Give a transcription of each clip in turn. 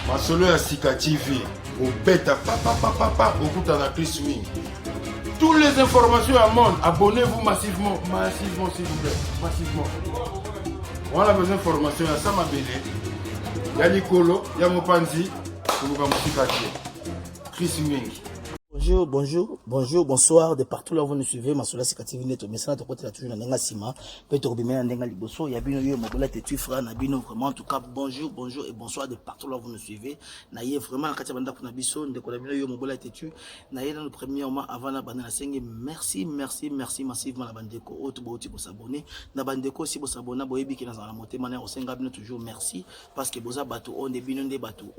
Masolo ya Sika TV, au bêta, papa, au coup dans la Chris Wing. Toutes les informations à monde, abonnez-vous massivement, s'il vous plaît, massivement. On a besoin d'informations, il y a Sama Bélé, il y a Nicolo, il y a Mopanzi, pour vous Sika TV. Chris Wing. Bonjour, bonsoir, de partout là où vous nous suivez, Masola Sika TV net, mais ça n'a pas été toujours dans Sima, peut-être que bien dans Liboso, il y a bien eu mon bolet et tu frère, Nabino vraiment, en tout cas, bonjour et bonsoir de partout là où vous nous suivez, Naïe vraiment, quand tu as banda pour Nabiso, de quoi bien eu mon bolet et tu, Naïe dans le premier moment avant la bande la scène, merci massivement la bande déco, autre beauté pour s'abonner, la bande déco si vous s'abonnez, boyebi qui dans la montée, manière au Senga bien toujours merci, parce que boza bateau, on est bien des bateaux,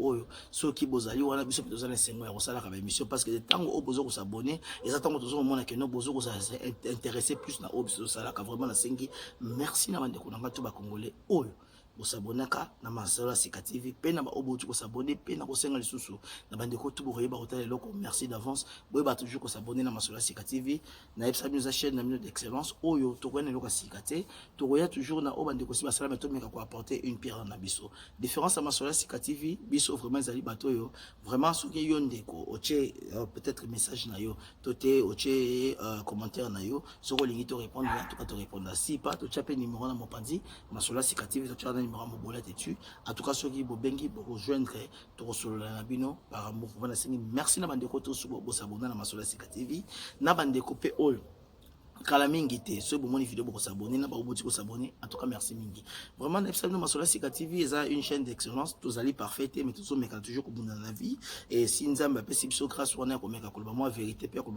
ceux qui bozali, on a biso peut-être dans les 5 mois, on s'en a la émission, parce que tant au besoin s'abonner et ça tant que toujours monde que nos besoin s'intéresser plus na obso ça là vraiment na sengi merci na bande ko na bato ba congolais oyo bosabonaka na Masola Sika TV pe na ba obotu ko s'abonner pe na ko senga lisusu na bande ko tout boyeba hôtel loko merci d'avance boyeba toujours ko s'abonner na Masola Sika TV na epsa nous chaîne na minute d'excellence oyo to connait loko Sika te to roya toujours na obande ko si basala meto meka ko apporter une pierre na biso différence à Masola Sika TV biso vraiment zali bato yo vraiment ce qui yonde ko oche peut-être message na yo toté oche commentaire na yo soko lingi to répondre en tout cas te répondre si pas to chaper numéro na Mopanzi Masola Sika TV to chana numéro mo bolet tu en tout cas ceux qui bobengi pour rejoindre to resolola na bino par amour vraiment merci na bande ko to subo bo s'abonner na Masola Sika TV na bande ko pe all kala mingi te ceux bon vidéo pour s'abonner na ba oboti ko s'abonner en tout cas merci mingi vraiment na Masola Sika TV est une chaîne d'excellence tous allez parfait mais tous mais toujours ko dans la vie et si nzamba pe si biso grâce wana ko meka ko ba moi vérité pe ko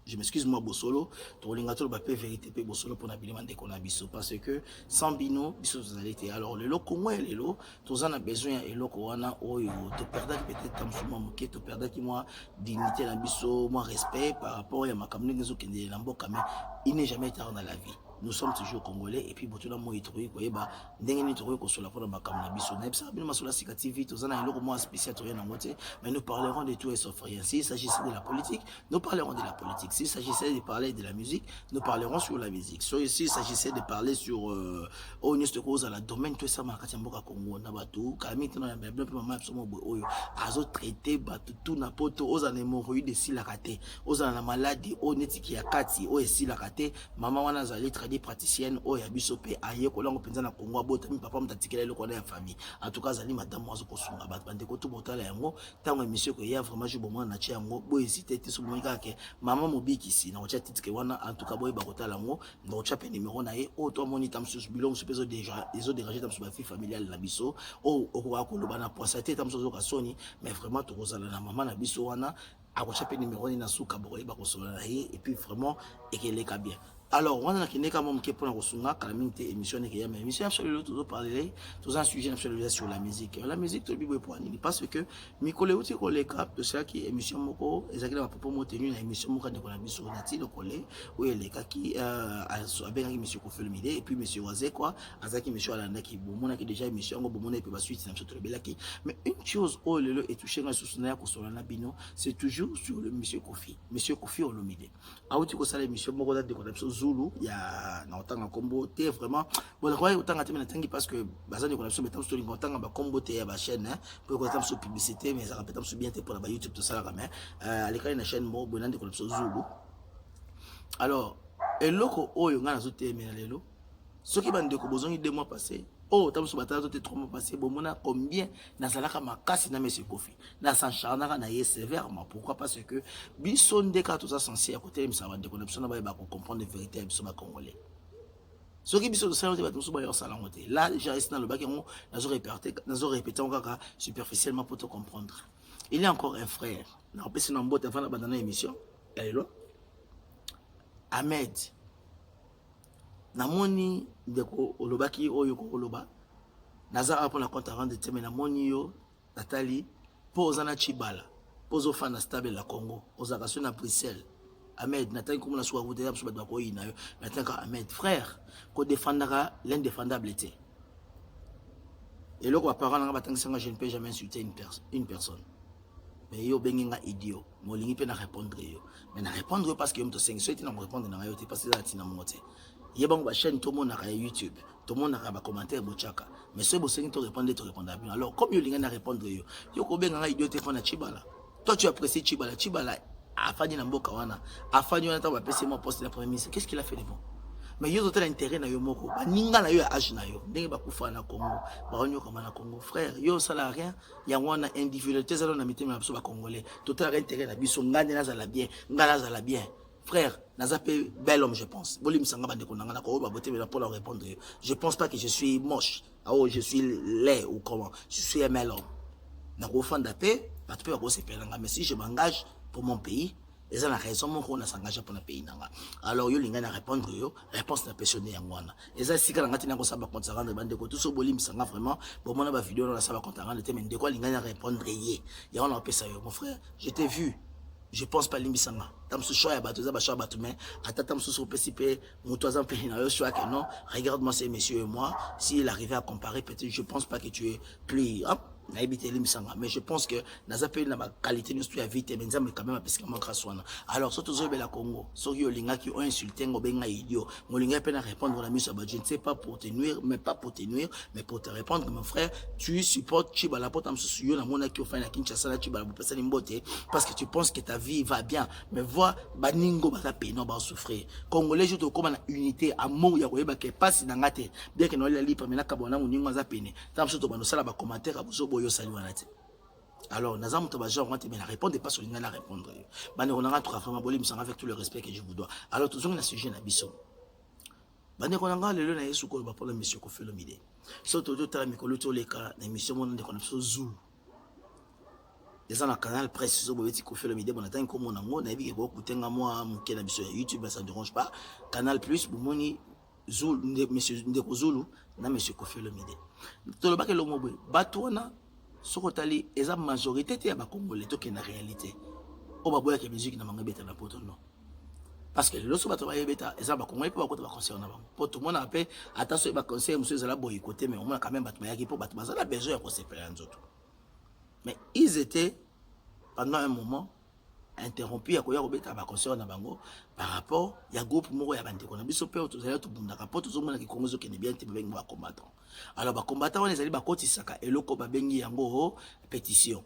je m'excuse moi Bosolo to lingato ba pe vérité pe Bosolo pour na bilima ndeko na biso parce que sans bino biso vous allez été alors le loko moi le lo tous en a besoin et loko wana oyo to perdre peut-être comme souvent moké to perdre qui moi dignité na biso moi respect par rapport à ma kamne ngezo kende na mboka mais il n'est jamais tard dans la vie. Nous sommes toujours congolais et puis botula mo itroué ko yeba ndenge ni trouvé ko sola pona makam na biso na bisa bino Masola Sika TV tozana eloko mo spécial to na ngote mais nous parlerons de tout et sauf rien s'il s'agissait de la politique nous parlerons de la politique s'il s'agissait de parler de la musique nous parlerons sur la musique s'il s'agissait de parler sur au news de cause à la domaine tout ça makati mboka Congo na batu kami tena na bien mama somo oyo azo traiter batu tout na poto aux hémorroïdes si la raté aux na maladie au netiki ya kati au si la raté mama wana zali des praticiennes au yabiso pe aye ko lango penza na Congo bota mi papa mtatikela le ko na famille en tout cas zali madame wazo ko sunga bat bande ko to botala yango tango émission ko ya vraiment je bomona na chia yango bo hésiter te so monika ke mama mobiki si na ocha titike wana en tout cas boy ba kotala yango na ocha pe numéro na ye o to moni tam sus bilong su peso déjà les autres déranger tam su ba fille familiale na biso o ko ko lo bana poisate tam so ka soni mais vraiment to kozala na mama na biso wana a ocha pe numéro ni na suka boy ba ko sola na ye et puis vraiment ekeleka bien. Alors, on a qui comme qui pour la resunga calamité émission qui est mais émission absolument tout parler tous un sujet absolument sur la musique. La musique to bibo pour ani parce que mikole uti ko le cap de ça qui émission moko ezaki na papa mo tenu na émission moko de la biso na ti le collé ou le ka qui avec monsieur ko film idée et puis monsieur Wazé quoi azaki monsieur alanda qui bon mona qui déjà émission ngo bon mona et puis ba suite na tout le belaki mais une chose oh le est touché na susuna ko sola na bino c'est toujours sur le monsieur Kofi Olomide. A uti ko sala émission moko de ko Zulu ya na otanga kombo te vraiment bon la croyez otanga te na tangi parce que bazan de connexion metam sur l'otanga ba kombo te ya ba chaîne pour ko tam sur publicité mais ça répète sur bien te pour la YouTube tout ça là mais les na chaîne mo bonande de connexion Zulu alors eloko oyo nga na zo te mais lelo soki bande ko bozongi 2 mois passés oh tam sur batalo te 3 mois passés bon mona combien na salaka makasi na monsieur Kofi na s'encharnaka na ye sévèrement pourquoi parce que biso ndeka tout ça censé à côté misa bande connexion na ba comprendre la vérité biso ba congolais soki biso ça ba tout ba yo sala ngote là j'ai resté dans le bac on nazo répéter encore superficiellement pour te comprendre il y a encore un frère na opesi na mbote avant la bandana émission ello Ahmed namoni ndeko olobaki oyo ko oloba naza pour la compte avant de terminer namoni yo natali poza na chibala pozo fana stable la Congo ozakation na Bruxelles Ahmed natali comme la soa vous déjà sur ba ko ina yo nataka Ahmed frère ko défendra l'indéfendable était et le quoi parent nga batangisa je ne peux jamais insulter une personne mais yo benginga idiot molingi pe na répondre yo mais na répondre parce que yo mto 5 so eti na répondre na yo te parce que ça tina moté yebang ba chaîne to mona ka YouTube tout le monde a un commentaire bochaka mais ceux qui te répondent bien alors comme yo linga na répondre yo ko benga idiot te fona Chibala toi tu apprécies Chibala a fani na mboka wana a fani wana ta ba pesi mon poste de premier ministre qu'est-ce qu'il a fait de bon mais yo zote l'intérêt na yo moko ba ninga na yo ya âge na yo ndenge ba kufa na Congo ba onyo kama na Congo frère yo sala rien ya wana individualité zalo na mitema na biso ba congolais total intérêt na biso ngane na zala bien frère nazape bel homme je pense bolim sanga bande konanga na ko ba boté pour leur répondre je pense pas que je suis moche oh je suis laid ou comment je suis un bel homme na ko fanda pe ba to ko se pelanga mais si je m'engage pour mon pays les gens ont raison, on a s'engagé pour le pays. Alors, il y a répondre, réponse n'a passionné à moi. Et ça, si quand on a ça va compter rendre bande tout ce bolim ça vraiment pour moi la vidéo on ça va compter rendre mais de quoi il y a répondre y a on a appelé ça mon frère, je t'ai vu. Je pense pas limbisanga. Tam ce choix ya batuza ba choix batu mais atata msusu pesipe mutoza mpeni na yo choix que non. Regarde-moi ces messieurs et moi, s'il arrivait à comparer peut-être je pense pas que tu es plus mais je pense que dans un pays na ma qualité nous tu vite mais nzambe quand même parce que moi grâce wana alors surtout zo bela Congo so yo linga qui ont insulté ngo benga idiot mo linga pe na répondre la mise je ne sais pas pour te nuire mais pas pour te nuire mais pour te répondre mon frère tu supportes Chibala pour tam susu yo na mona ki ofana Kinshasa na Chibala pour passer l'imboté parce que tu penses que ta vie va bien mais vois baningo ba pe non ba souffrir congolais je te comme na unité amour ya ko yeba ke passe na ngate bien que no la lipa mais na kabona muningo za pene tam surtout ba no sala ba commentaire abuzo yo salut alors nous avons genre mais la réponse n'est pas sur la répondre bane on a trois vraiment bolim sans avec tout le respect que je vous dois alors toujours na sujet na biso bane on a le na yesu ko ba pour le monsieur ko fait le midi so to tala mikolo to leka na émission mon de connexion Zulu les gens na canal presse so bobeti ko fait le midi bon attend comme on a ngo na bi ko kutenga moi muke na biso YouTube ça ne dérange pas canal plus bomoni Zulu monsieur ndeko Zulu na monsieur ko fait le midi to le ba ke lo mo batona sokotali eza majorité te ya ba congolais to ke na réalité o ba boya ke musique na manga beta na poto non parce que le so bato ba yebeta eza ba congolais po ba ko ba conseiller na bango poto mona pe attention ba conseiller monsieur zala boy côté mais on a quand même bato ba yaki po bato bazala besoin ya ko se pela nzoto mais ils étaient pendant un moment interrompu ya koya kobeta ba conseiller na bango par rapport ya groupe moko ya bande ko na biso pe to zala to bundaka poto zo mona ki Congo zo ke ne bien te bengi ba combattant alors ba combattant on ezali ba kotisaka eloko ba bengi yango pétition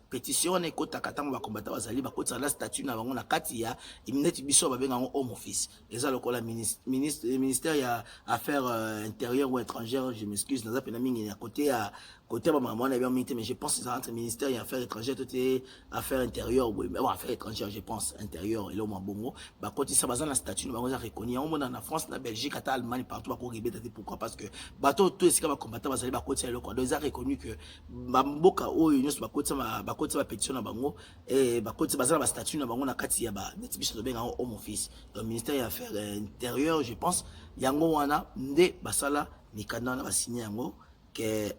on ekotaka tango ba combattant bazali ba kotisa la statut na bango na kati ya imineti biso ba benga ngo home office eza lokola ministère ya affaires intérieures ou étrangères je m'excuse na zapena mingi ya côté ba maman na bien mais je pense ça entre ministère ya affaires étrangères tout est affaires intérieures ou affaires étrangères je pense intérieures et là mo bongo ba kotisa bazana la statut na bango za reconnu on mona na France na Belgique ata Allemagne partout ba ko ribeta pourquoi parce que bateau tout esika ba combattant bazali ba kotisa eloko donc ils ont reconnu que mboka oyo nyonso ba kotisa pétition na bango et ba kotisa bazala ba statut na bango na kati ya ba netibiso to benga home office le ministère des affaires intérieures je pense yango wana nde basala mikanda na ba signer yango que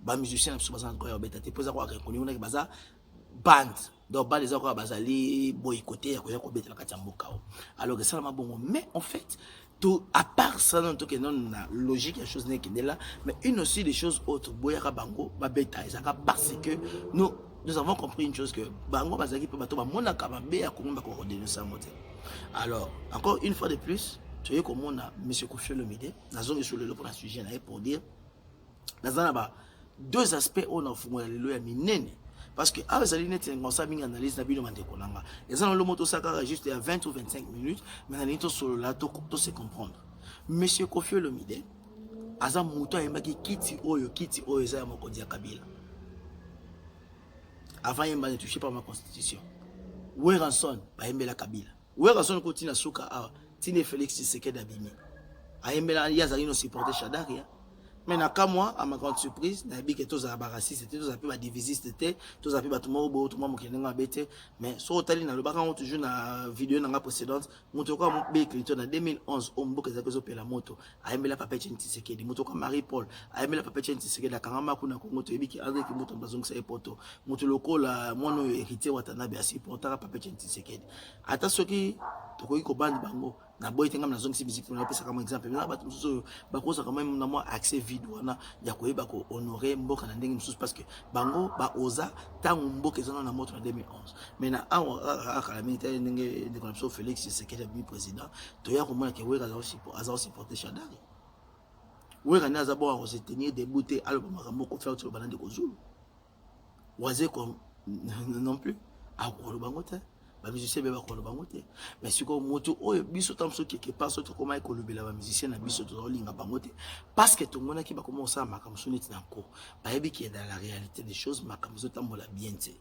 ba musicien na bazala ko ya beta te poza ko reconnu na baza band donc ba les encore bazali boycotté ya ko beta na kati ya mboka alors que ça ma bongo mais en fait tout à part ça non tout que non la logique la chose n'est qui est là mais une aussi des choses autres boyaka bango ba beta ezaka parce que nous avons compris une chose que bango bazaki pe bato ba monaka ba be ya komba ko dénoncer moté alors encore une fois de plus tu es comme on a monsieur Kofi Olomide na zone sur le pour la sujet là pour dire dans ba deux aspects on a fumé le ya minene parce que avec ça ligne c'est ça une analyse na bino mandeko nanga et ça le moto ça juste à 20 ou 25 minutes mais na nito solo là to se comprendre monsieur Kofi Olomide aza muto ayembaki kiti oyo eza ya mokonzi ya Kabila avant yemba ne touché par ma constitution Weranson ba yembela Kabila Weranson continue na suka a tine Félix Tshisekedi abimi ayembela yazali no supporter Shadari mais na ka moi à ma grande surprise na bi que tous à barassi c'était tous appelés ba divisiste était tous appelés ba tout le monde qui n'a bête mais so tali na le baka on toujours na vidéo na précédente moto ko be Clinton en 2011 on mboka za ko pela moto ayembela papa Tshisekedi moto ko Marie Paul ayembela papa Tshisekedi la kangama kuna ko moto ebi ki André ki moto bazonga sa poto moto lokola mono héritier watanabe asi portera papa Tshisekedi ata soki to ko bandi bango na boy tenga na zone musique on appelle ça comme exemple mais ba tout ba ko ça quand même na moi accès vide wana ya ko yeba ko honorer mboka na ndenge mususu parce que bango ba oza tango mboka ezana na moto en 2011 mais na la militaire ndenge de comme Félix Tshisekedi bi président to ya ko mona ke wera za aussi supporter Shadari Oui, on a d'abord se tenir debout et alors on faire sur le banane de Kozulu. Oisé comme non plus. Ah, on le bangote. Les musiciens ne peuvent pas le bangote. Mais si on moto, oh, biso tam so quelque part, so comment il colobé la musicien na biso to linga bangote. Parce que tout le monde qui va commencer à makamsoni tinanko. Bah, ebi qui est dans la réalité des choses, makamso tambola bien te.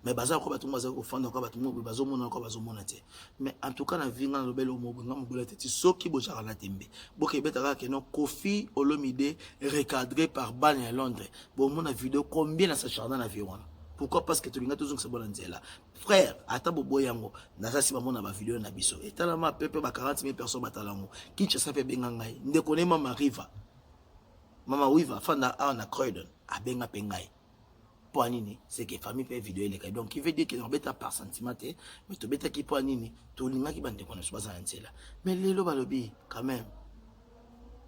Mais baza ko bato maza ko fanda ko bato mo bazo mona ko bazo mona te. Mais en tout cas na vinga na lobelo mo bonga mo bola te soki bo jara la tembe. Bo ke betaka ke non Kofi Olomide recadré par Ban à Londres. Bon mona vidéo combien na sa jardin na viwana. Pourquoi? Parce que tu linga tozong se bola nzela. Frère, ata bobo yango na sa siba mona ba vidéo na biso. Etala ma pepe ba 40 000 personnes batalango. Kinshasa pe benga ngai. Ndeko ne mama Riva. Mama Wiva fanda a na Croydon a benga pengai. Nini, c'est que famille peut vidéo les cas. Donc il veut dire que on bêta par sentiment, mais tu bêta qui pour nini, tout le monde qui bande qu'on ne soit pas là. Mais les lois lobby quand même.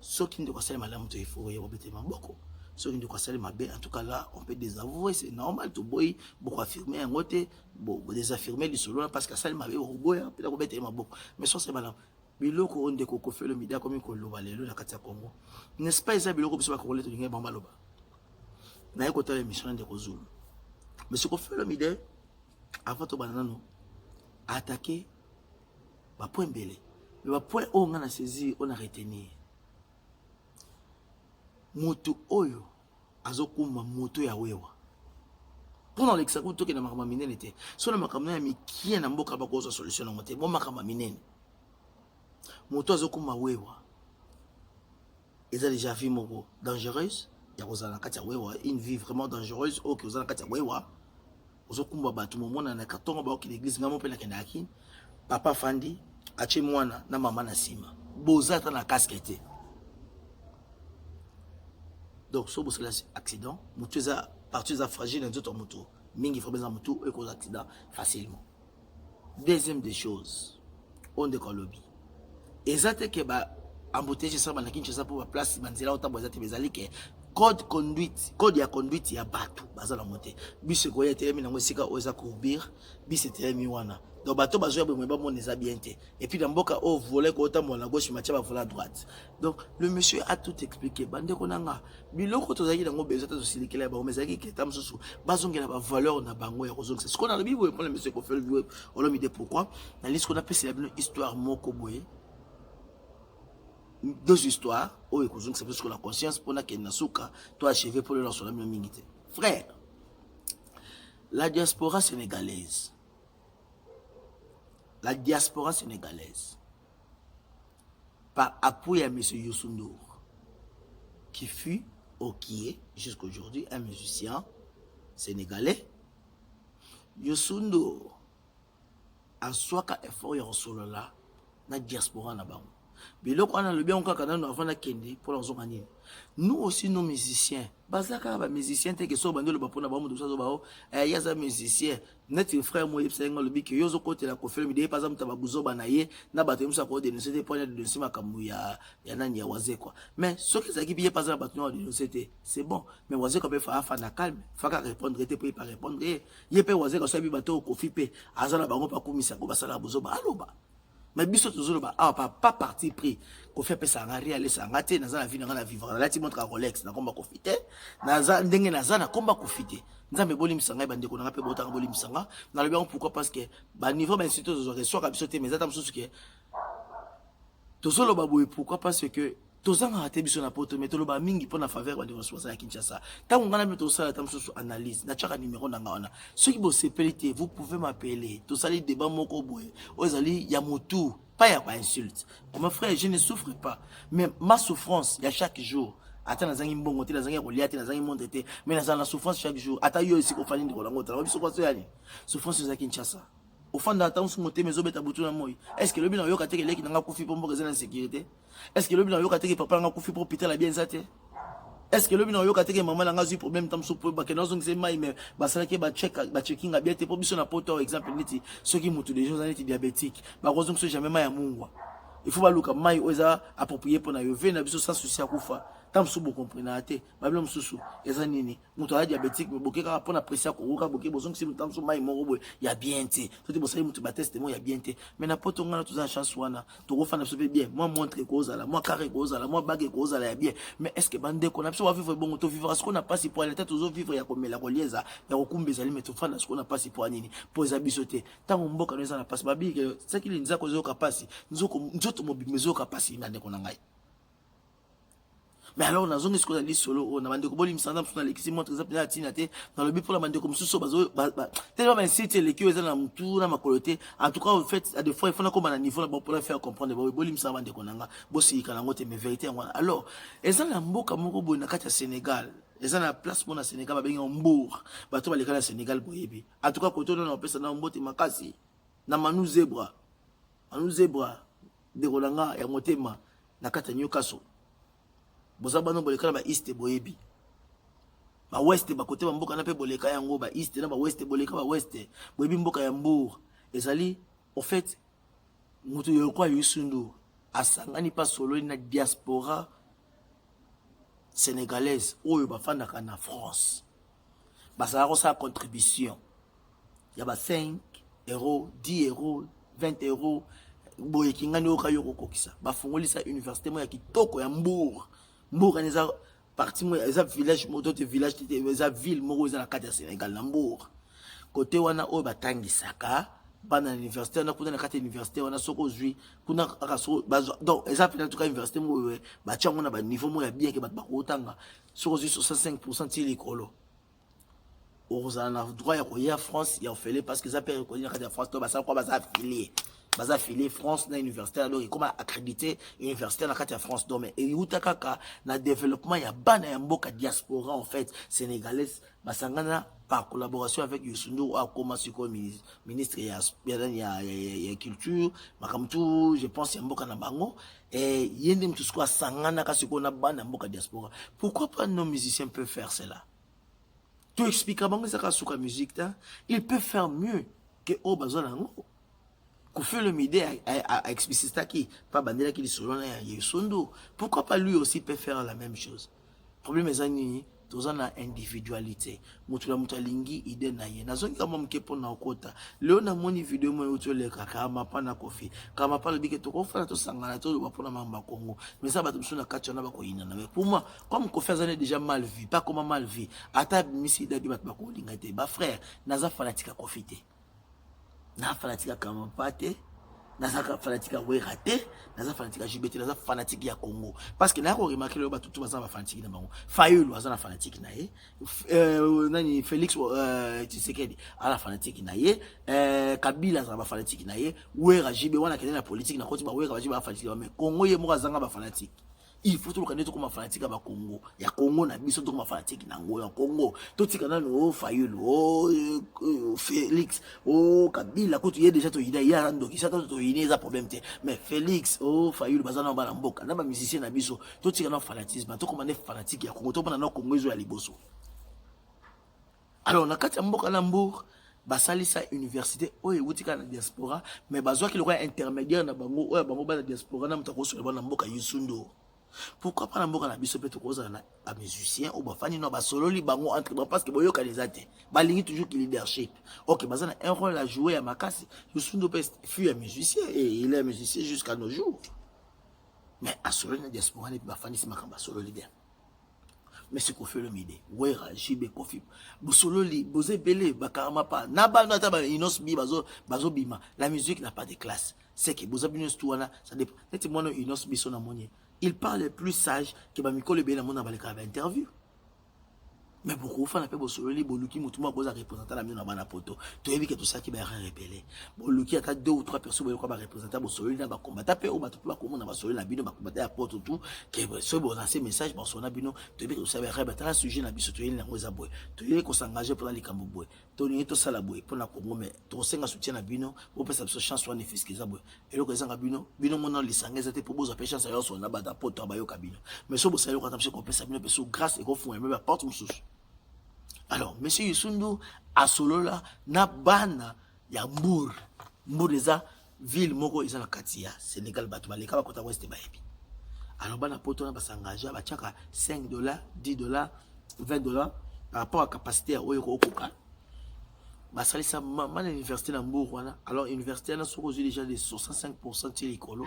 Ceux qui ne doivent pas madame il faut y rebêter beaucoup. Ceux qui ne doivent pas mal en tout cas là on peut désavouer, c'est normal tout boy beaucoup affirmer un côté, bon désaffirmer les solo parce que ça m'a vu au boy peut-être rebêter ma beaucoup. Mais ça c'est madame. Biloko on de Coco fait le midi comme il loba le la katia Congo. N'est-ce pas ça biloko biso ba ko le to ngai bamba loba. Na écouté l'émission de Kozulu. Mais ce qu'on fait le midi, avant de banano, attaquer, bah point belé. Mais bah point on a saisi, on a retenu. Moto oyo, azokuma moto ya wewa. Pendant l'examen, tout qui n'a pas miné n'était. Sur le macamina, mais qui n'a pas de solution en moté. Bon macama miné. Moto azokuma wewa. Ils ont déjà vu mon dangereuse. Une vie vraiment dangereuse. Ok, vous avez ozokumba batu momona na katonga ba ki l'église ngamo pe na kendaki papa fandi ache mwana na mama na sima bozata na casquette. Donc so bosala accident mutu za partie za fragile nzoto mutu mingi faut besoin mutu et cause accident facilement. Deuxième des choses on de kolobi ezate ke ba embouteillage ça na kinche ça pour place banzela otambo ezate bezali ke code conduite, code ya conduite ya batu bazala monter bus ko yete mi nango sika oza courir bus était mi wana donc bato bazo ba mweba moneza bien te et puis dans mboka o voler ko otambo na gauche macha ba voler à droite. Donc le monsieur a tout expliqué bande ko nanga biloko tozaki nango besoin to silikela ba omezaki ke tamsusu bazongela ba valeur na bango ya kozongisa ce qu'on a le bible pour le monsieur ko fait le vidéo on l'a mis de pourquoi dans liste qu'on appelle c'est la histoire moko boye. Deux histoires, oh écoute, c'est parce que la conscience pour laquelle Nasuka, toi achevé pour le lancer la même minute. Frère, la diaspora sénégalaise, par appui à M. Youssou N'Dour, qui fut, ou qui est, jusqu'à aujourd'hui, un musicien sénégalais, Youssou N'Dour, en soi qu'à effort y a là, la diaspora n'a pas. Biloko ana le bien encore quand on a kendi pour la zone. Nous aussi nos musiciens, bazaka ba musiciens te que so bando le bapona ba mo do so ba o ya za musicien net frère mo yepsa ngo le bi que yozo côté la ko film de pas am taba buzo ba na ye na ba to msa ko de c'était point de sima kamu ya nani ya waze quoi. Mais ce qui s'agit bien pas ba to de c'était c'est bon mais waze ko be fa na calme fa ka répondre te pour pas répondre ye pe waze ko so bi bato ko fipe azala bango pa komisa ko basala buzo ba aloba. Mais biso toujours pas parti pris qu'on fait ça en réalité ça ngate na za la vie na vivre la ti montre Rolex na komba profiter na za ndenge na za na komba profiter nzambe bolim sanga bande ko na pe botanga bolim sanga na le bien pourquoi parce que ba niveau ben surtout zo so ka biso te mais atam susu ke to solo baboy pourquoi parce que tozanga raté biso na poto mais to lo ba mingi pour na faveur de responsable à Kinshasa tant on a mis to ça tam susu analyse na chaka numéro na ngana ceux qui bo sepelité vous pouvez m'appeler to sali débat moko boy ozali ya motu pas ya insulte mon frère je ne souffre pas mais ma souffrance il y a chaque jour attends nazangi mbongo te nazangi koliate nazangi monde te mais nazana souffrance chaque jour ata yo ici ko fani ndiko lango ta biso kwa so yani souffrance za Kinshasa au fond d'attendre ce moté mais obeta butu na moi est-ce que le bilan yo kateke leki nanga kufi pour mboka za sécurité est-ce que le bilan yo kateke papa nanga kufi pour hôpital la bien zate est-ce que le bilan yo kateke maman nanga zu problème tam soupe ba kenazo ngse mai mais basala ke ba checking a bien te pour biso na poto exemple niti ceux qui mutu des gens niti diabétique ba kozong so jamais mai ya mungwa il faut ba luka mai oza approprié pour na yo ve na biso sans souci à kufa tant que vous comprenez babilo mususu eza nini muto a diabétique me boke ka pona pression ko ka boke bozong si mutam so mai moko ya bien te to te bosali muto ba test mo ya bien te mais na poto ngana to za chance wana to ko fana so bien moi montre ko zala moi carré ko zala moi bague ko zala ya bien mais est-ce que bande ko na so vivre bon to vivre ce qu'on a pas si pour la tête to vivre ya komela ko lieza ya ko kumbeza li meto fana ce qu'on a pas si pour nini poza bisote tant mboka no eza na passe babi que ce qui linza ko zo kapasi nzoto mobimezo kapasi na ndeko na ngai. Mais alors, nous avons dit solo, on a dit que les gens qui ont l'équipe montrent exemple la tinate dans le but pour la bande comme sous tellement inciter les qui ont dans tout dans ma coloté. En tout cas, en fait, à des fois il faut comme un niveau là pour faire comprendre les gens bande konanga bossi kalango te mais vérité alors ils ont la mboka moko bo na kati Sénégal. Ils ont la place pour na Sénégal ba bengi Mbour. Ba to ba lekala Sénégal boyebi. En tout cas, côté on a pesa na mbote makasi. Na manu zebra. Manu zebra de Rolanga ya motema na kati Newcastle. Bozabano boleka ba east boyebi ba west ba côté ba mboka na pe boleka yango ba east na ba west boleka ba west boyebi mboka ya Mbour ezali en fait mutu yo kwa yusundu asangani pa solo na diaspora sénégalaise oyo ba fanda na France basala ko sa contribution ya ba 5 euros 10 euros 20 euros boye kingani okayo kokokisa ba fongolisa université mo ya kitoko ya Mbour. Mbour est un parti, un village, un village, une ville, un cadre Sénégal, Mbour. Côté on a au batangi saka, pendant l'université, on a pour la université, on a soko zui, on a donc exemple en tout cas université, bâtiment on a un niveau moins bien que battre autant, soko zui 65% de l'école. On a droit à France, il y a fait parce que ça peut reconnaître la France, donc ça quoi ça affilié. Baza affilié France na université alors il comment accrédité université na kati ya France donc mais et utakaka na développement ya bana ya mboka diaspora en fait sénégalaise basangana par collaboration avec Yusundu a commencé comme ministre ya culture makamtu je pense ya mboka na bango et yende mtu siko sangana kasi ko na bana mboka diaspora pourquoi pas nos musiciens peuvent faire cela tu expliques bango ça ka suka musique ta il peut faire mieux que au bazona ngo fait le midi à expliciter qui pas bandela qui solo na Yusundu pourquoi pas lui aussi peut faire la même chose problème est ani tous en a individualité mutula mutalingi ide na ye nazongi kama mkepo na okota leo na moni video mo utole kama pa na kofi kama pa le bike to kofana to sangana to ba pona mamba Congo mais ça ba to suna kacho na ba ko ina na pour moi comme ko fait déjà mal vu pas comment mal vu ata misi dadi ba ko linga te ba frère naza fanatika kofite na fanatique kama pate naza fanatique we raté naza fanatique jibete naza fanatique ya Congo parce que na ko remarquer le batutu baza ba fanatique na bango Fayulu baza na fanatique na ye nani Félix Tshisekedi ala fanatique na ye Kabila za ba fanatique na ye we rajibe wana kene na politique na koti ba we rajibe ba fanatique mais Congo ye mo zanga ba fanatique il faut tout le connaître comme fanatique à Congo. Il y a Congo na biso tout comme fanatique na Congo. Congo tout ce kana no Fayulu Félix Kabila ko tu y déjà to ida ya ndo ki ça to ineza problème te mais Félix Fayulu bazana ba mboka na ba musicien na biso tout ce kana fanatisme to comme fanatique ya Congo to bana na Congo ezo ya liboso. Alors na kati mboka na Mbour basalisa université oyo wutika na diaspora mais bazwa ki le roi intermédiaire na bango oyo bango ba na diaspora na mutako so na mboka Yusundu. Pourquoi pas la mboka na biso pe to koza na ba musicien ou ba fani no ba solo li bango entre parce que boyo kanizate ba lingi toujours ki leadership. OK, bazana un rôle à jouer à Makasi. Yusundu pe fut un musicien et il est musicien jusqu'à nos jours. Mais à solo na diaspora ni ba fani si makamba solo leader. Mais ce qu'on fait le midi, wera jibe kofi bosolo li bozé belé bakarama pa na ba na ta ba inos bi bazo bima la musique n'a pas de classe c'est que bozabino stuana ça dépend net mono inos bi sona monye il parle plus sage que ba mikolo be na mona ba le ka interview mais beaucoup fa na pe bosolo li boluki mutuma boza représenter la miona bana poto to yebi que tout ça qui ba repérer boluki ata 2 ou 3 personnes ba représenter bosolo li na ba combattre pe ou ba to ba komona bosolo na bino ba combattre à poto tout que so bo lancer message ba sona bino to yebi que tout ça ba rebattre sujet na biso to yeli na ngoza boy to yebi ko s'engager pour la likambo boy to ni to sala boy pour na Congo mais to senga soutien na bino pour pesa biso chance wana fiskiza boy et loko ezanga bino mona lisangeza te pour boza pe chance ya so na ba da poto ba yo kabino mais so bo sala ko tamse ko pesa bino pe so grâce et ko fou même ba porte mususu. Alors, monsieur Yusundu, à Solola, na bana ya Mbour. Mbour eza ville moko eza na katia Sénégal batu baleka ba kota west baebi. Alors bana poto na basangage ba chaka 5 dollars, 10 dollars, 20 dollars par rapport à capacité oyo ko koka. Basali ça man université na Mbourwana. Alors université na soko déjà de 65% de l'école.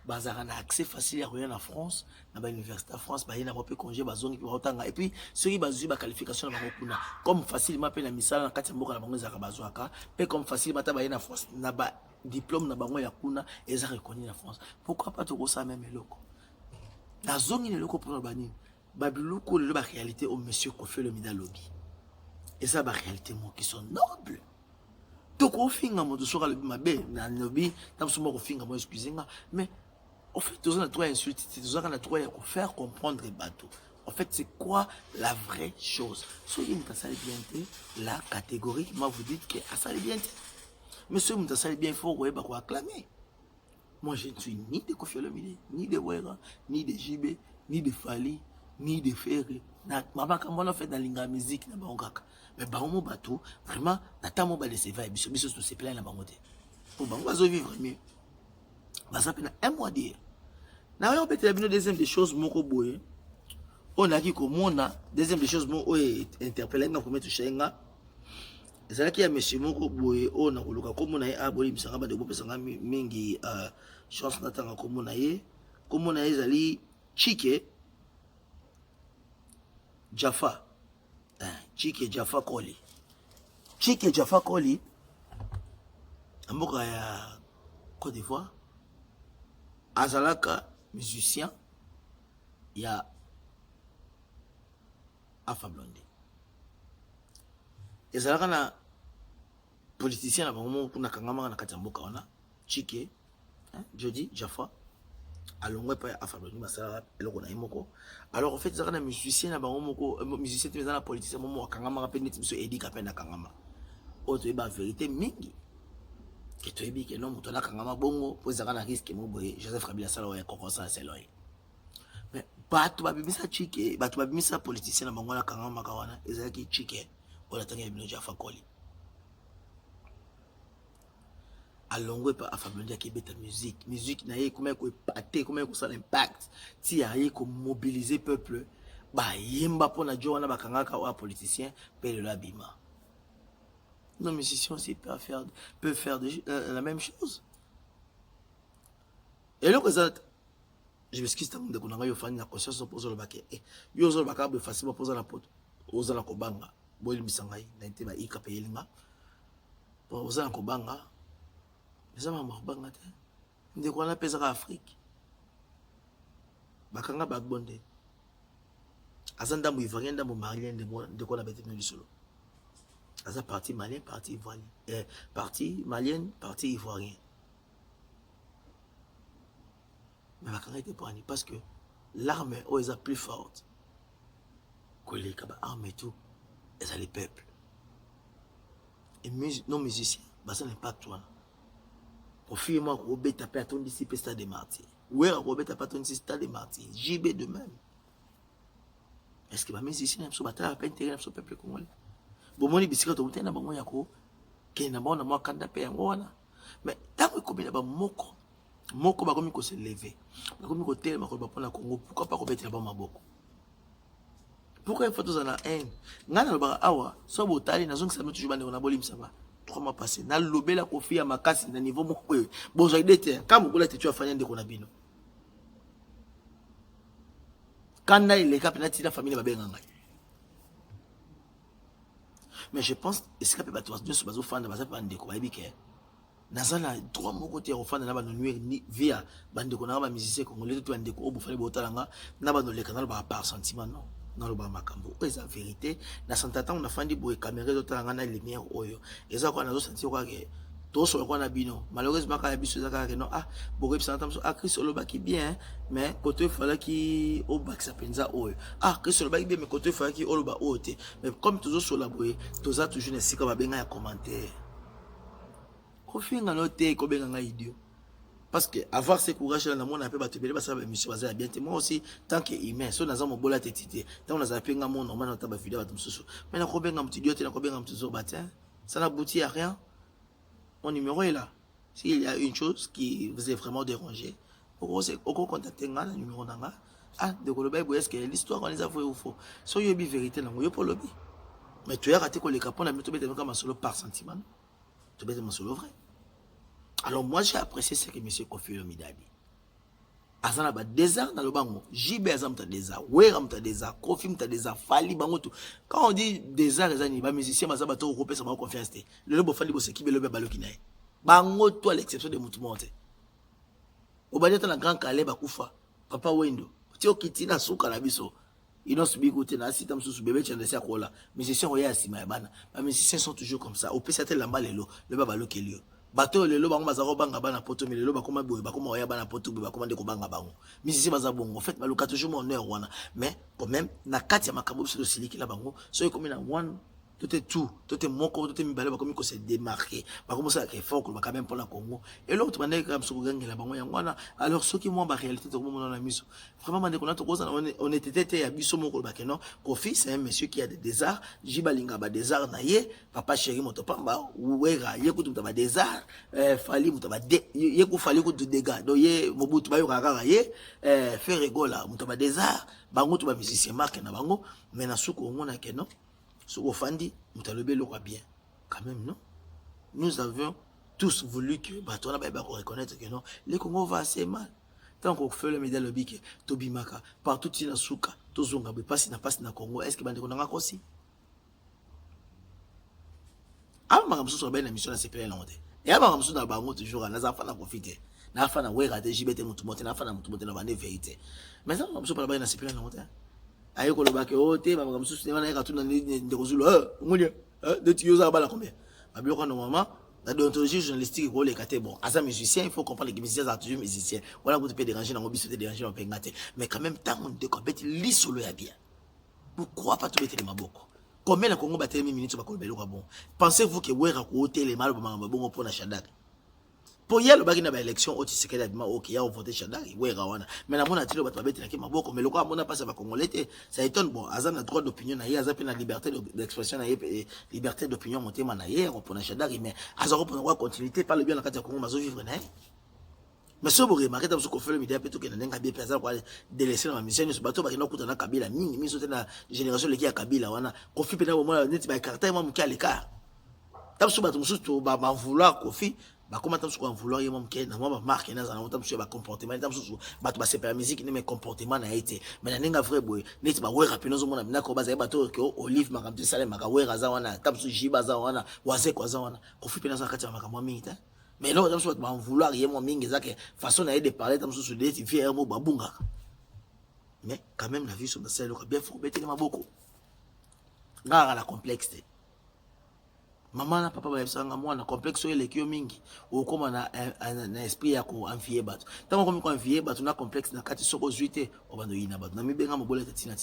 Bazara na accès facile à rien en France, na ba université en France, ba yena ba pe congé ba zone qui ba otanga et puis ceux qui bazu ba qualification na ba kuna comme facilement pe na misala na kati mboka na bango za ka bazwaka, pe comme facilement ta ba yena France na ba diplôme na bango ya kuna eza reconnu na France. Pourquoi pas to ça même eloko? La zone ne loko pour bani. Ba biloko le ba réalité au monsieur Kofi Olomide lobby. Et ça ba réalité mo qui sont nobles. Donc au fin mo de sora le mabe na lobby, tam so mo ko finga mo excusez-moi, mais en fait, tous on a trois insultes, tous on a trois à faire comprendre les bateaux. En fait, c'est quoi la vraie chose? Soyez une tasse bien, la catégorie, moi vous dites que ça bien. Mais si vous tasse bien, il faut acclamer. Moi, je ne suis ni de Kofi Olomide, ni de Wera, ni de JB, ni de Fali, ni de Ferry. Maman, quand on a fait dans la musique, na bangaka. Mais baromo bateau, vraiment, natamo ba de se va, biso biso se plaint la bangote. Pour bango bazo vivre mieux. Ça fait un mois dire. Na yo peut-être une deuxième des choses moko boye. On a qui comme on a deuxième des choses moko interpellé na kometo shenga. Ezala ki ya monsieur moko boye on a koluka comme na ye aboli misanga ba de bopesanga mingi chance na tanga comme na ye. Comme na ye ezali Chike Jaffa. Chike Jaffa Koli. Chike Jaffa Koli. Mboka ya Côte d'Ivoire. Azalaka musicien, il y a Alpha Blondy. Et ça là, politicien, na kangama na katamboka ona, Chike, Jody, Jaffa, alongwe pa Alpha Blondy, masala eloko na imoko. Alors en fait, ça là musicien na bango musicien te na politicien momo kangama ka peneti biso edi ka pena kangama. Oto eba vérité mingi. Que tu es bien que non, mon tonnerre quand même bon, pour ça qu'on a risque mon boy, Joseph Kabila ça là, qu'on ça c'est là. Mais pas tu vas bien ça chique, pas tu vas bien ça politicien na bango na quand même kawana, ezaki chique, on attend qu'il y ait Jaffa Koli. Alongwe pa Alpha Blondy qui bête musique na yé comment ko pâté, comment ko ça l'impact, si a yé ko mobiliser peuple, ba yemba pona joana ba kanga ka wa politicien, pe le labima. Nos musiciens aussi peuvent faire la même chose. Et le présent, je m'excuse tant de qu'on a eu fan la conscience opposée le baquet. Yo zo baka be facilement poser la pote. Oza la kobanga. Boy misangai na été ba ika peyelinga. Pour oza la kobanga. Mais ça m'a kobanga te. Ndé ko na pesa ka Afrique. Bakanga bagbonde. Azanda mu ivoirien ndambo malien de ko na bete no lisolo. Ça partie malien, partie ivoirien. Partie malienne, partie ivoirien. Mais la carrière était pour Annie parce que l'arme est plus forte que les armes et tout. Et ça les peuples. Et nos musiciens, ça n'impacte toi. Confie-moi que Robert a perdu ici, Stade des Martyrs. Ouais, Robert a perdu ici, Stade des Martyrs. JB de même. Est-ce que les musiciens sont battus à peine terrible sur le peuple congolais? Bomoni bisika to mutena bango yako ke na bona mo kanda pe yango wana mais tango komela ba moko ba komi ko se lever ba komi ko telema ko ba pona Congo pourquoi pas ko betela ba maboko pourquoi il faut tous en la haine ngana ba awa so botali nazongi sa toujours bande na boli msanga 3 mois passé na lobela ko fia makasi na niveau moko bozo idete kama kola te tu afanya ndeko na bino kanda ile kapena la famille ba benga. Mais je pense que ce que tu as sur fan de base bande ko baby ke nazana droit mon côté au fan na ba nuire ni via bande ko na ba musicien congolais tout bande ko obufale botalanga na ba no le canal ba par sentiment non non le ba makambo c'est la vérité na santata on a fandi boy caméra totalanga na lumière oyo eza ko na zo sentir ko ke to so ko na bino malheureusement quand biso za ka non ah boy santata so Chris Olobaki bien mais côté il fallait qui au bac ça penza oyo ah Chris Olobaki bien mais côté il fallait qui oloba ote mais comme toujours sur la boy toza toujours ne sika ba benga ya commentaire ko finga noter ko benga nga idiot parce que avoir ce courage là na mona pe ba te bele ba sa ba mission ba za bien moi aussi tant que humain so naza mo bola tetite tant naza penga mon normal na ta ba vidéo ba tumsusu mais na ko benga mtu idiot na ko benga mtu zo batin ça n'aboutit à rien. Mon numéro est là. S'il y a une chose qui vous est vraiment dérangé, oko contacter nga na numéro nanga ah de koloba boye est-ce que l'histoire on les a vrai ou faux so yo bi vérité nango yo polobi mais tu as raté ko le capon na mito bete comme solo par sentiment tu bete solo vrai. Alors moi j'ai apprécié ce que monsieur Koffi Olomide a dit azana ba désert na lobango JB azam ta désert wera mta désert Koffi mta désert Fali bango tout quand on dit désert ezani ba musicien bazaba to repesa ma confiance te le lobo Fali bo se kibe lobe baloki nae bango to à l'exception de mutu monte obadeta na grand Calais bakufa papa wendo ti okiti na suka na biso inosubi kote na sita msusu bébé tchandesi akola musiciens oya sima ya bana ba musiciens sont toujours comme ça opesa te lamba lelo le baba lokelio bato lelo bango bazako banga bana poto mais lelo bakoma boye bakoma oya bana poto boye bakoma ndeko banga bango musiciens bazabongo en fait baluka toujours mon heure wana mais quand même na kati ya makambo biso siliki la bango so ekomi na one tout est moko tout est mibale bakomi ko se démarquer bakomi ça que fort ko quand même pour la Congo et l'autre bande comme so gangela bango yangwana alors ce qui moi ba réalité to mo na miso vraiment bande ko na to koza on était ya biso moko ba kenon Koffi c'est un monsieur qui a des arts jibalinga ba des arts na ye papa chéri moto pamba wera ye kutu ba des arts Fali moto ba ye ku Fali ku de dégâts do ye mobutu ba yo kaka ye faire rigola moto ba des arts bango to ba musicien marque na bango mais na suko ngona kenon ce qu'on fait, nous bien. Quand même, non? Nous avions tous voulu que on a reconnaître que non, les Congo va assez mal. Tant qu'on fait le média lobby que Tobi Maka, partout in Souka, Tozonga, passe na Congo, est-ce que bande qu'on a aussi? Ah, ma ramsou sur la mission à CPL en monté. Et à ma ramsou dans bango toujours à Nazar fan à profiter. Na fan à wera de JBT mutumote, na fan à mutumote na bande vérité. Mais ça ramsou par la CPL en monté. Ayo ko lobake ote ba ngamsu sinema na katuna ndeko zulu ngolia de tiyoza bala combien babio kwa normalement la déontologie journalistique ko le kate bon asa musicien il faut comprendre que musicien ça toujours musicien voilà vous te peut déranger na ngobiso te déranger on peut ngate mais quand même tant on de compétit li solo ya bien pourquoi pas tout mettre les maboko combien la Congo battre minutes ba ko belo bon pensez-vous que wera ko ote les mal ba bongo pour na Shadak pour y aller bagina ba élection au Tshisekedi a dit OK ya voter Shadak wera wana mais na mona tilo bato babeti na ki maboko mais le quoi mona passe ba congolais ça étonne bon azana droit d'opinion na ye azapena liberté d'expression na ye liberté d'opinion motema na ye pour na Shadak mais azaro pour continuité par le bien na kati ya Congo mazo vivre na mais so bo remarquer tam so ko fele media peto ke na nga bien pesa kwa délaisser na mission so bato bakina kuta na Kabila mingi miso te na génération leki ya Kabila wana Koffi pena bo mona neti ba carte moi mki aleka tam so bato musu to ba vouloir Koffi ba comment tam so ko vouloir ye mom ke na moi ba marque na za na tam so ba comportement tam so bato ba se per musique ni mais comportement na été mais na nga vrai boy neti ba wera peno zo mona bina ko ba za bato ke Olive makamti salem maka wera za wana tam so jiba za wana waze kwa za wana Koffi pena za kati ya makamwa mingi ta mais là on va vouloir y mon mingi ça que façon de parler comme sur des fier mo babunga mais quand même la vie sur celle là bien faut mettre ma beaucoup ngara la complexe maman na papa ba sanga mwana complexe ile kio mingi ukoma na esprit ya ko envier bato tant comme ko envier bato na complexe na kati soko zuite obando yina bato na mibenga mobola tina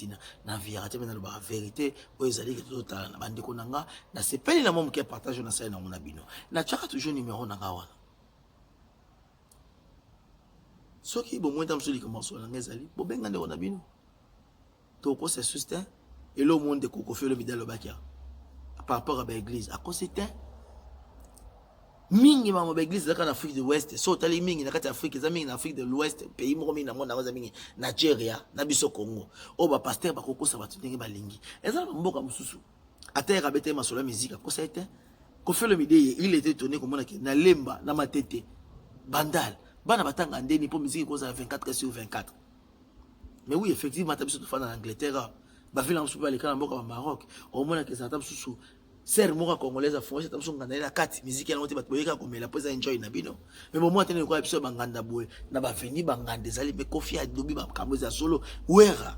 na via te na ba vérité o ezali ke total na bandiko nanga na sepeli na mom ki partage na sa na mona bino na chaka toujours numéro na gawa soki bo mwenta msuli ko morceau na ngezali bo benga ndeko na bino to ko se sustain et le monde de Koffi Olomide lo bakia par rapport à l'église à cause c'était mingi mama l'église dans l'Afrique de l'Ouest so tali mingi na kati Afrique za mingi na Afrique de l'Ouest pays mo mingi na mona za mingi Nigeria na biso Congo o ba pasteur ba kokosa ba tuningi ba lingi eza ba mboka mususu atera bete masola musique à cause c'était Koffi Olomide il était étonné comme on na lemba na matete bandal bana batanga ndeni pour musique cause 24/24 mais oui effectivement tabiso to fana en Angleterre ba vile msusu pale kana mboka wa Maroc au mona ke sata msusu ser moka congolaise afongé ta msusu ngana la kati musique ya ngote batoyeka komela poza enjoy na bino mais moment tene ko episode banganda boye na ba veni bangande zali be Koffi a dobi ba kamboza solo wera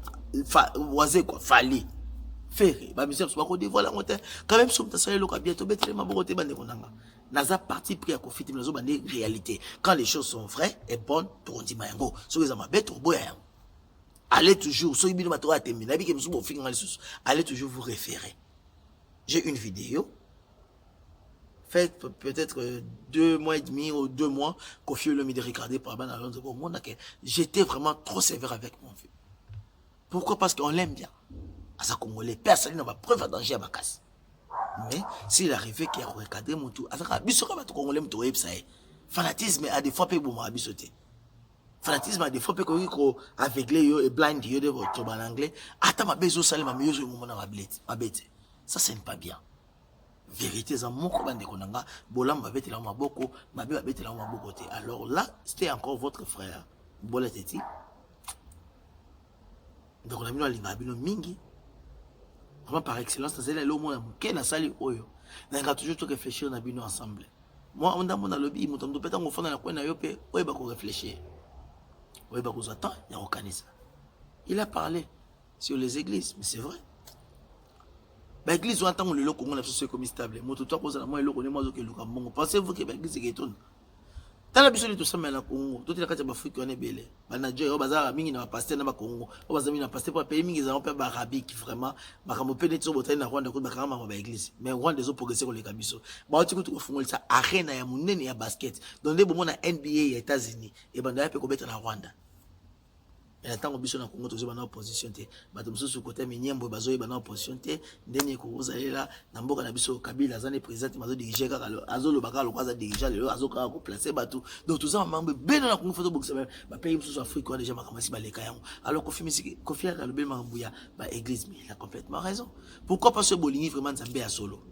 waze quoi Fali faire ba musique so ba ko dévoiler ngote quand même somme ta sala loka bientôt betre maboko te bande konanga naza parti pris à Koffi nazo bande réalité quand les choses sont vraies et bonnes pour on dit mayango so les ama beto boya allez toujours, allez toujours vous référer. J'ai une vidéo, faite peut-être 2 mois et demi ou 2 mois, Koffi Olomide regardé par Ban Alonso. J'étais vraiment trop sévère avec mon vieux. Pourquoi? Parce qu'on l'aime bien. À sa Congolais, personne n'a pas preuve à danger à ma casse. Mais s'il arrivait qu'il a regardé mon tout, fanatisme a des fois peu bon à bisoter. fanatisme a des fois peut ko aveuglé yo et blind yo de votre en anglais ata mabezo salema mieux au moment ma bête ça c'est pas bien vérité za moko bande konanga bolamba bête la maboko mabe bête la maboko te alors là c'était encore votre frère bola teti donc on a mis la linga bino mingi vraiment par excellence c'est là le mot ke na sali oyo na nga toujours tout réfléchir na bino ensemble moi on a mon lobby mutomdo peta ngofana na kwena yo pe oyo ba ko réfléchir. Oui, bah, vous attendez, il y a aucun ça. Il a parlé sur les églises, mais c'est vrai. L'église, on entend le loco, on a fait comme stable. Moi, tout le temps, moi, le loco, moi, je suis pensez-vous que l'église est étonnante? Dans la biso, tout ça, mais la Congo, tout est là, Afrique, on est belé. Banadio, au bazar, mingi na pasteur na Congo, au bazar, na pasteur pour payer mingi, ils ont pas arabique, vraiment. Bakamo péné sur botay na Rwanda, bakama ma église. Mais Rwanda, des autres progresser les kabiso. Bah, tu peux fondre ça, arena ya munene ya basket. Dans les moments na NBA, États-Unis, et banda peut combattre na Rwanda. Et la temps biso na Congo, tous bana opposition te. Bato muso sur côté minyembo, bazo bana opposition te. Ndeni ko ozali là, na mboka na biso Kabila, zane président, mazo diriger kaka azo lo bakalo kwaza diriger le azo ka ko placer bato. Donc tous ça mambe beno na Congo photo box ba pays muso Afrique on déjà makamasi ba leka yango. Alors Kofi Misiki, Kofi ka le bel mambuya ba église mais il a complètement raison. Pourquoi pas ce bolingi vraiment Nzambe à solo?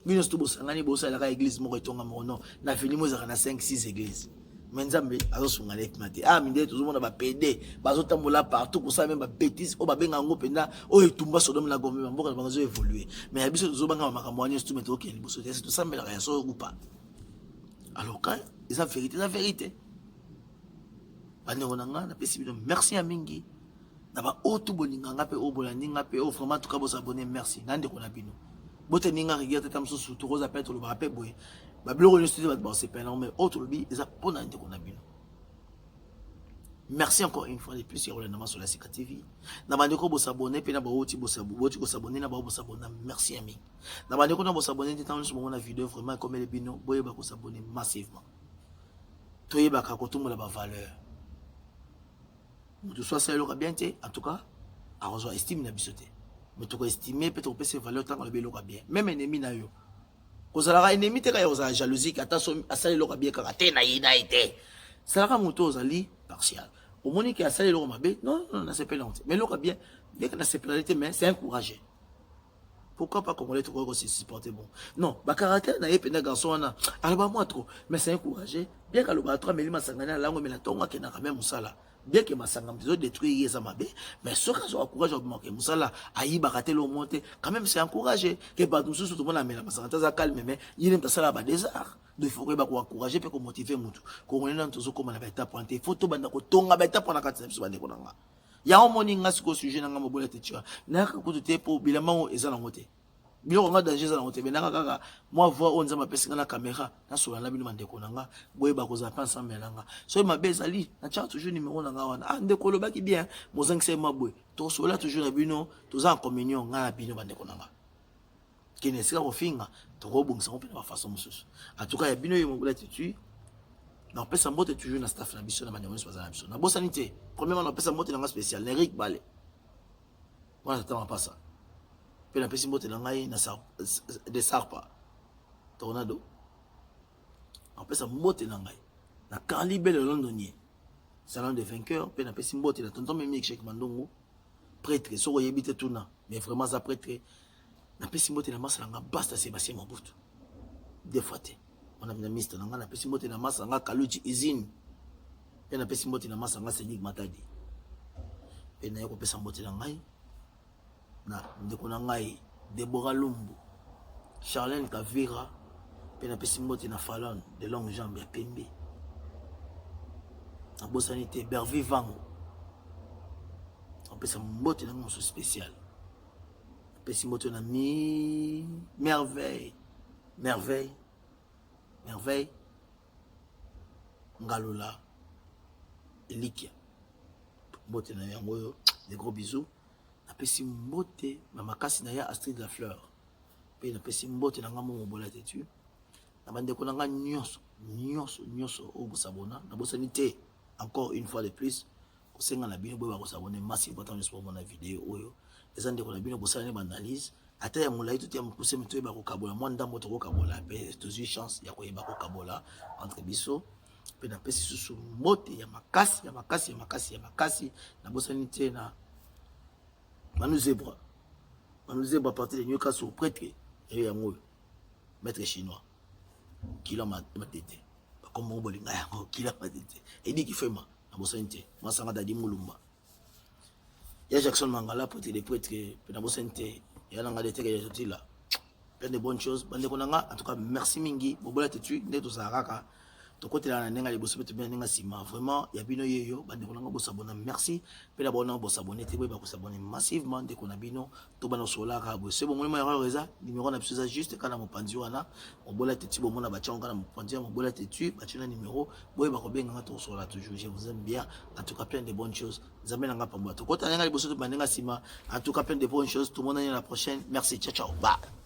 Bino sto bosangani bosa la église moko etonga mono na fini mo za na 5-6 églises. Menzambe azosunga les mate ah minde tout le monde ba PD bazotambola partout pour ça même ba bêtise o ba benga ngo penda o etumba Sodome na Gomorrhe mboka bango zo évoluer mais abiso zo banga makambo ani tout mettre OK liboso c'est tout ça mais la raison ou pas alors quand c'est la vérité bane onanga na pesi bino merci à mingi na ba o tout boninga ngape o bolandinga pe o vraiment tout ka bo s'abonner merci ngande ko na bino bote ninga regarde tamso surtout rosa peut-être le rappel boy Babylone University va te c'est mais autre lobby ils apprennent à qu'on a bien. Merci encore une fois de plus sur le sur la CK TV. Na bande ko bo s'abonner pe na ba oti bo s'abonner na ba bo s'abonner merci ami. Na bande ko na bo s'abonner tant sur mon vidéo vraiment comme les bino boye ba ko s'abonner massivement. Toye ba ka ko tout la ba valeur. Tout soit ça le bien en tout cas à rejoindre estime na bisoté. Mais tu ko estimer peut-être pe ces valeurs tant le bien. Même ennemi na yo. Kozalaka ennemi te kaya ozala jalousie kata so asali loka bien kaka te na ina ite salaka moto ozali partial omoni ki asali loka mabe non na c'est pas honte mais loka bien que na c'est pénalité mais c'est encouragé pourquoi pas congolais tout ko se supporter bon non ba caractère na yepena garçon wana alba moi trop mais c'est encouragé bien que le ba 3 milima sangana lango mais la tonga ke na quand même musala bien que masanga mzo détruire ça mabe mais ce cas soit encouragé au manquer musala ayi barater le monter quand même c'est encouragé que ba tout tout le monde amena masanga ça calme mais il est ça là ba désert de faut que ba ko encourager pe ko motiver mutu ko ngona ntozo ko na ba étape pointer photo banda ko tonga ba étape na kati biso bande ko nanga ya o moni nga siko sujet nanga mobola te tu na ka ko te po bilama eza na ngote bilo nga danger za na ngote benanga kaka moi voir on nzamba pesi na caméra na sola na bino mande ko nanga boye ba ko za pa ensemble nanga so ma bezali na tcha toujours numéro nanga wana ah ndeko lo baki bien mo zangse mabwe to sola toujours na bino to za en communion nga na bino bande ko nanga kene sika ko finga to ko bongisa ko pe na façon mususu en tout cas ya bino yo mobola te tu na pesa mbote toujours na staff na biso na manyango so na biso na bosanité premièrement na pesa mbote na spécial Eric Balé voilà ça pas ça pe na pesa mbote na ngai na de Sarpa Tornado na pesa mbote na ngai na Carlibé le londonien salon de vainqueur pe na pesa mbote na tonton Mimi Cheikh Mandongo prêtre so yebite tuna mais vraiment ça prêtre na pesa mbote na masanga basta Sébastien Mobutu deux fois te on a mis dans la pesi mbote na masanga Kaluchi Izine et na pesi mbote na masanga Senig Matadi et na yoko pesa mbote na ngai na ndeko na ngai Deborah Lumbu Charlène Kavira et na pesi mbote na Fallon de longue jambe ya pembe na bosanité Bervi Vango on pesa mbote na ngoso spécial pesi mbote na merveille Ngalola Elikia mbote na yango yo des gros bisous na pesi mbote na makasi na ya Astrid la Fleur pe na pesi mbote na ngamo mobola tetu na bande ko na nga nyonso o bosabona na bosani te encore une fois de plus ko senga na bino boba ko sabone massive important de sport na vidéo oyo ezande ko na bino bosala ne analyse ata ya mulai tout ya mukuse mito ba ko kabola moi ndambo to ko kabola pe toujours chance ya ko yeba ko kabola entre biso pe na pesi susu mbote ya makasi na bosani te na Manu Zebra à partir de Newcastle prêtre et yango maître chinois kila matete comme mon bolinga yango kila matete et dit qu'il fait ma na bosani te masanga dadi mulumba ya Jackson Mangala prêtre des prêtres pe na bosani te ya nanga de teke ya jotila plein de bonnes choses bande konanga en tout cas merci mingi bobola tetu ndeto zaraka to côté là nenga liboso pe bien nenga sima vraiment ya bino yeyo bande konanga bo s'abonner merci pe la bona bo s'abonner te ba ko s'abonner massivement de kona bino to bana solaka bo c'est bon moi ya reza numéro na psuza juste kana mo panzi wana bobola tetu bo mona ba changa na mo panzi mo bola tetu ba china numéro boye ba ko benga to sola toujours je vous aime bien en tout cas plein de bonnes choses zambe nanga pamba to côté nenga liboso to banenga sima en tout cas plein de bonnes choses tout le monde à la prochaine merci ciao ciao bye.